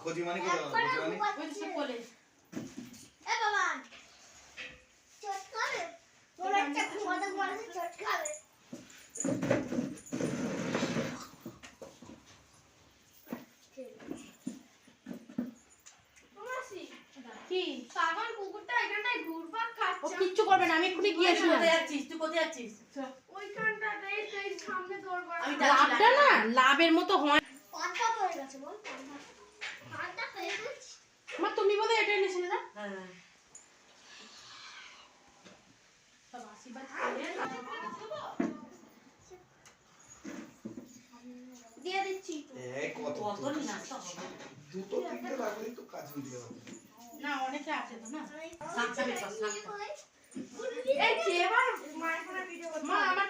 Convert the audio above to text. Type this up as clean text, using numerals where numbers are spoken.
খজিমানি করে দাও, খজিমানি। ওই তো কোলে এ বাবা চট করে ওর একটা ঘুমাতে ঘুমাতে চট খাবে কি পাগল কুকুরটা এখানটায় ঘুরপাক ও খাচ্ছে কিচ্ছু করবে না, আমি এক্ষুনি গিয়েছিলাম। কোথায় যাচ্ছিস তুই, কোথায় যাচ্ছিস? ওইখানটাতে এই সামনে দৌড় আমি লাভটা না লাভের মতো হয়। পান্তা হয়ে গেছে বল পান্তা হয়ে গেছে মা তুমি বোধহয় এটা এনেছিলে না? হ্যাঁ সব আশীর্বাদ করে দিয়ে দিচ্ছি কত কত নিয়ে আসতে হবে? দুটো তিনটে লাগলেই তো কাজ মিটে যাবে। না, অনেকে আছে তো না। শাক খাবে তো, শাক খা। এই যে এবার মায়ের ফোনে ভিডিও করতে মা আমার